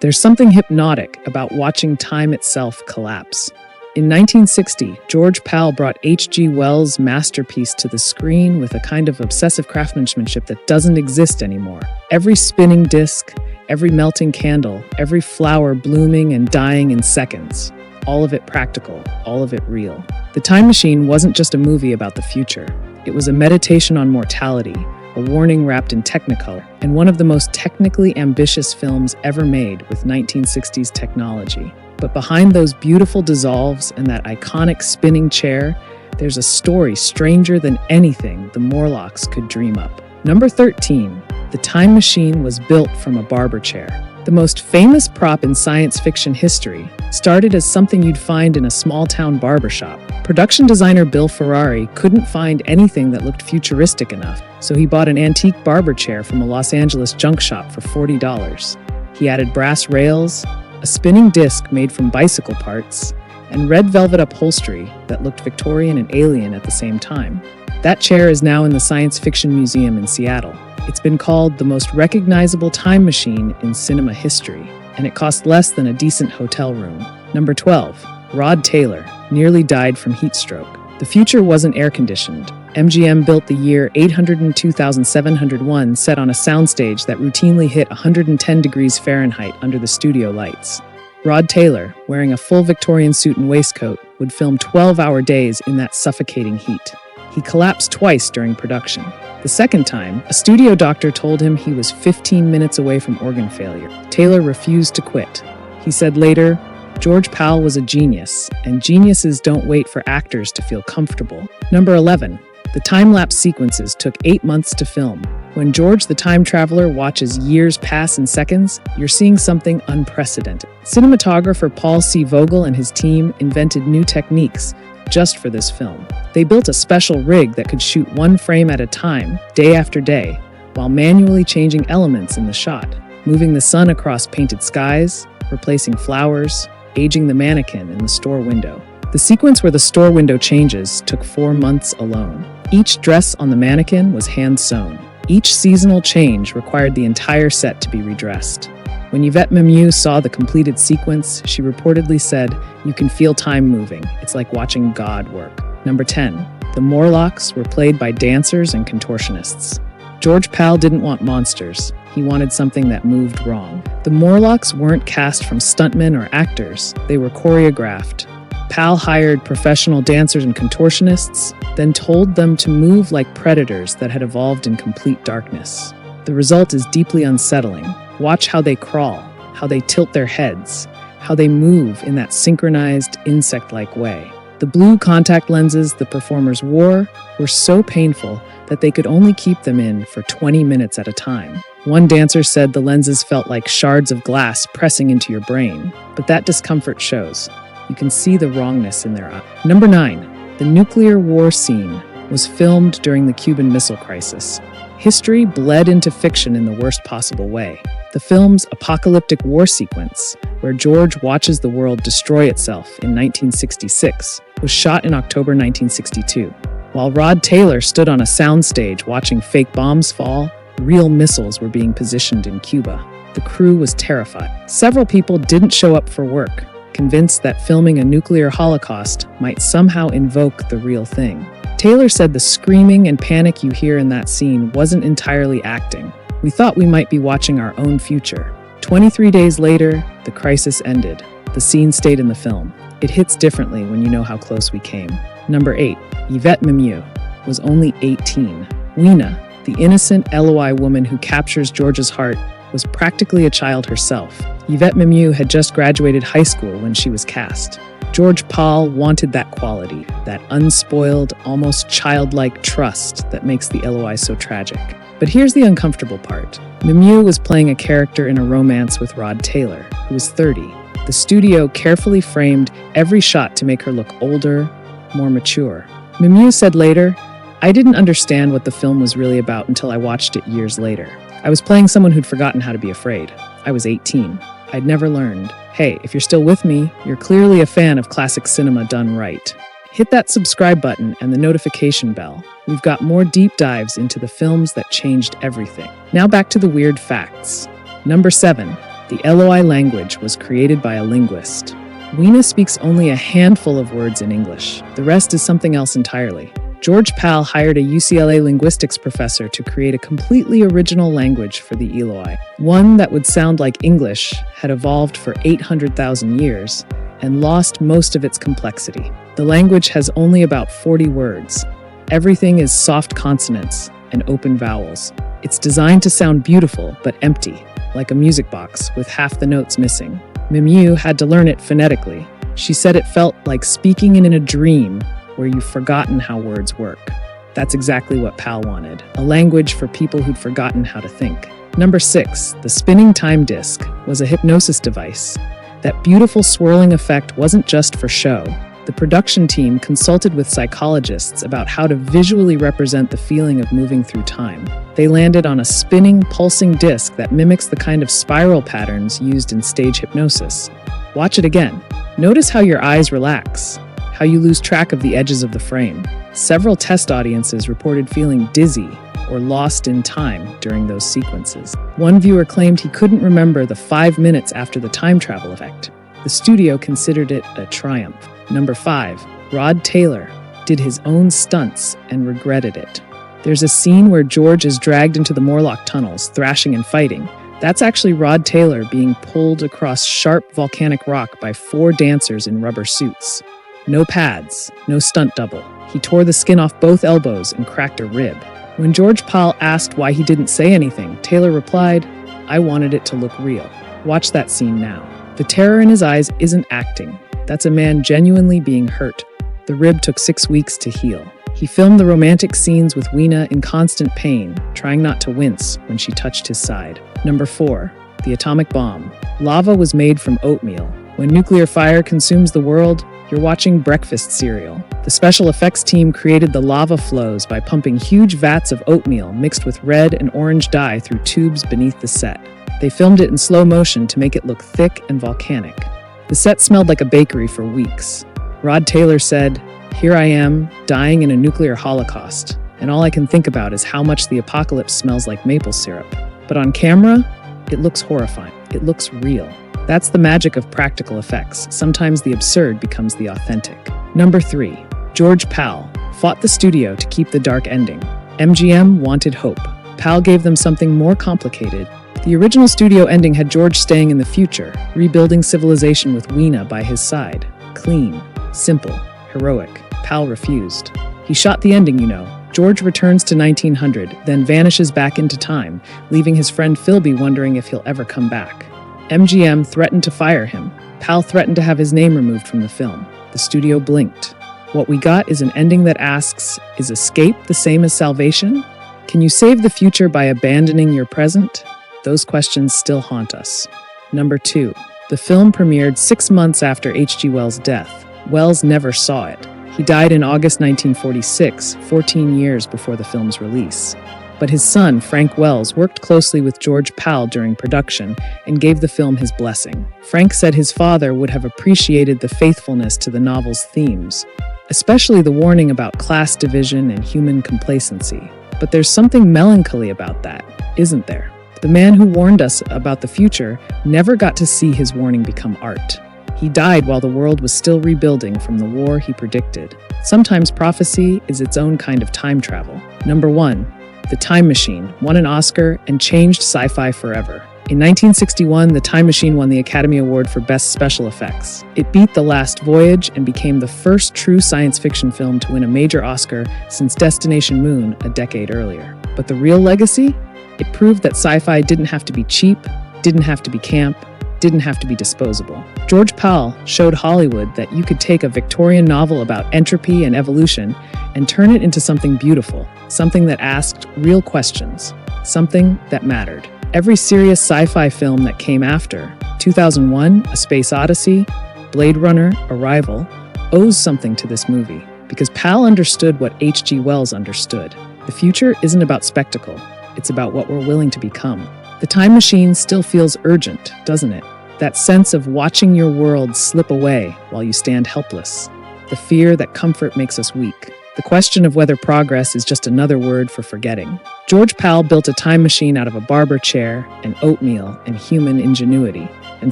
There's something hypnotic about watching time itself collapse. In 1960, George Pal brought H.G. Wells' masterpiece to the screen with a kind of obsessive craftsmanship that doesn't exist anymore. Every spinning disc, every melting candle, every flower blooming and dying in seconds. All of it practical, all of it real. The Time Machine wasn't just a movie about the future. It was a meditation on mortality, a warning wrapped in Technicolor, and one of the most technically ambitious films ever made with 1960s technology. But behind those beautiful dissolves and that iconic spinning chair, there's a story stranger than anything the Morlocks could dream up. Number 13, the Time Machine was built from a barber chair. The most famous prop in science fiction history started as something you'd find in a small-town barbershop. Production designer Bill Ferrari couldn't find anything that looked futuristic enough, so he bought an antique barber chair from a Los Angeles junk shop for $40. He added brass rails, a spinning disc made from bicycle parts, and red velvet upholstery that looked Victorian and alien at the same time. That chair is now in the Science Fiction Museum in Seattle. It's been called the most recognizable time machine in cinema history, and it cost less than a decent hotel room. Number 12, Rod Taylor nearly died from heat stroke. The future wasn't air-conditioned. MGM built the year 802,701 set on a soundstage that routinely hit 110 degrees Fahrenheit under the studio lights. Rod Taylor, wearing a full Victorian suit and waistcoat, would film 12-hour days in that suffocating heat. He collapsed twice during production. The second time, a studio doctor told him he was 15 minutes away from organ failure. Taylor refused to quit. He said later, George Pal was a genius, and geniuses don't wait for actors to feel comfortable. Number 11. The time-lapse sequences took 8 months to film. When George the Time Traveler watches years pass in seconds, you're seeing something unprecedented. Cinematographer Paul C. Vogel and his team invented new techniques just for this film. They built a special rig that could shoot one frame at a time, day after day, while manually changing elements in the shot, moving the sun across painted skies, replacing flowers, aging the mannequin in the store window. The sequence where the store window changes took 4 months alone. Each dress on the mannequin was hand-sewn. Each seasonal change required the entire set to be redressed. When Yvette Mimieux saw the completed sequence, she reportedly said, "You can feel time moving. It's like watching God work." Number 10. The Morlocks were played by dancers and contortionists. George Pal didn't want monsters. He wanted something that moved wrong. The Morlocks weren't cast from stuntmen or actors. They were choreographed. Pal hired professional dancers and contortionists, then told them to move like predators that had evolved in complete darkness. The result is deeply unsettling. Watch how they crawl, how they tilt their heads, how they move in that synchronized, insect-like way. The blue contact lenses the performers wore were so painful that they could only keep them in for 20 minutes at a time. One dancer said the lenses felt like shards of glass pressing into your brain, but that discomfort shows. You can see the wrongness in their eyes. Number 9. The nuclear war scene was filmed during the Cuban Missile Crisis. History bled into fiction in the worst possible way. The film's apocalyptic war sequence, where George watches the world destroy itself in 1966, was shot in October 1962. While Rod Taylor stood on a soundstage watching fake bombs fall, real missiles were being positioned in Cuba. The crew was terrified. Several people didn't show up for work, convinced that filming a nuclear holocaust might somehow invoke the real thing. Taylor said the screaming and panic you hear in that scene wasn't entirely acting. "We thought we might be watching our own future." 23 days later, the crisis ended. The scene stayed in the film. It hits differently when you know how close we came. Number 8. Yvette Mimieux was only 18. Weena, the innocent Eloi woman who captures George's heart, was practically a child herself. Yvette Mimieux had just graduated high school when she was cast. George Pal wanted that quality, that unspoiled, almost childlike trust that makes the Eloi so tragic. But here's the uncomfortable part. Mimieux was playing a character in a romance with Rod Taylor, who was 30. The studio carefully framed every shot to make her look older, more mature. Mimieux said later, "I didn't understand what the film was really about until I watched it years later. I was playing someone who'd forgotten how to be afraid. I was 18. I'd never learned. Hey, if you're still with me, you're clearly a fan of classic cinema done right. Hit that subscribe button and the notification bell. We've got more deep dives into the films that changed everything." Now back to the weird facts. Number 7. The Eloi language was created by a linguist. Weena speaks only a handful of words in English. The rest is something else entirely. George Pal hired a UCLA linguistics professor to create a completely original language for the Eloi. One that would sound like English, had evolved for 800,000 years, and lost most of its complexity. The language has only about 40 words. Everything is soft consonants and open vowels. It's designed to sound beautiful but empty, like a music box with half the notes missing. Mimu had to learn it phonetically. She said it felt like speaking in a dream where you've forgotten how words work. That's exactly what Pal wanted, a language for people who'd forgotten how to think. Number 6, the spinning time disc was a hypnosis device. That beautiful swirling effect wasn't just for show. The production team consulted with psychologists about how to visually represent the feeling of moving through time. They landed on a spinning, pulsing disc that mimics the kind of spiral patterns used in stage hypnosis. Watch it again. Notice how your eyes relax, how you lose track of the edges of the frame. Several test audiences reported feeling dizzy or lost in time during those sequences. One viewer claimed he couldn't remember the 5 minutes after the time travel effect. The studio considered it a triumph. Number 5, Rod Taylor did his own stunts and regretted it. There's a scene where George is dragged into the Morlock tunnels, thrashing and fighting. That's actually Rod Taylor being pulled across sharp volcanic rock by 4 dancers in rubber suits. No pads, no stunt double. He tore the skin off both elbows and cracked a rib. When George Pal asked why he didn't say anything, Taylor replied, "I wanted it to look real." Watch that scene now. The terror in his eyes isn't acting. That's a man genuinely being hurt. The rib took 6 weeks to heal. He filmed the romantic scenes with Weena in constant pain, trying not to wince when she touched his side. Number 4, the atomic bomb. Lava was made from oatmeal. When nuclear fire consumes the world, you're watching breakfast cereal. The special effects team created the lava flows by pumping huge vats of oatmeal mixed with red and orange dye through tubes beneath the set. They filmed it in slow motion to make it look thick and volcanic. The set smelled like a bakery for weeks. Rod Taylor said, "Here I am, dying in a nuclear holocaust, and all I can think about is how much the apocalypse smells like maple syrup. But on camera, it looks horrifying. It looks real." That's the magic of practical effects. Sometimes the absurd becomes the authentic. Number 3, George Pal fought the studio to keep the dark ending. MGM wanted hope. Pal gave them something more complicated. The original studio ending had George staying in the future, rebuilding civilization with Weena by his side. Clean, simple, heroic. Pal refused. He shot the ending, you know. George returns to 1900, then vanishes back into time, leaving his friend Philby wondering if he'll ever come back. MGM threatened to fire him. Pal threatened to have his name removed from the film. The studio blinked. What we got is an ending that asks, is escape the same as salvation? Can you save the future by abandoning your present? Those questions still haunt us. Number 2, the film premiered 6 months after H.G. Wells' death. Wells never saw it. He died in August 1946, 14 years before the film's release. But his son, Frank Wells, worked closely with George Pal during production and gave the film his blessing. Frank said his father would have appreciated the faithfulness to the novel's themes, especially the warning about class division and human complacency. But there's something melancholy about that, isn't there? The man who warned us about the future never got to see his warning become art. He died while the world was still rebuilding from the war he predicted. Sometimes prophecy is its own kind of time travel. Number 1, The Time Machine won an Oscar and changed sci-fi forever. In 1961, The Time Machine won the Academy Award for Best Special Effects. It beat The Last Voyage and became the first true science fiction film to win a major Oscar since Destination Moon a decade earlier. But the real legacy? It proved that sci-fi didn't have to be cheap, didn't have to be camp, didn't have to be disposable. George Pal showed Hollywood that you could take a Victorian novel about entropy and evolution and turn it into something beautiful, something that asked real questions, something that mattered. Every serious sci-fi film that came after, 2001, A Space Odyssey, Blade Runner, Arrival, owes something to this movie, because Pal understood what H.G. Wells understood. The future isn't about spectacle, it's about what we're willing to become. The Time Machine still feels urgent, doesn't it? That sense of watching your world slip away while you stand helpless. The fear that comfort makes us weak. The question of whether progress is just another word for forgetting. George Pal built a time machine out of a barber chair and oatmeal and human ingenuity. And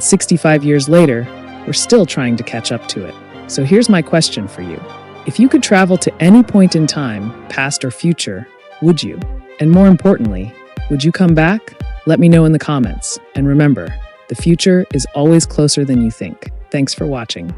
65 years later, we're still trying to catch up to it. So here's my question for you. If you could travel to any point in time, past or future, would you? And more importantly, would you come back? Let me know in the comments. And remember, the future is always closer than you think. Thanks for watching.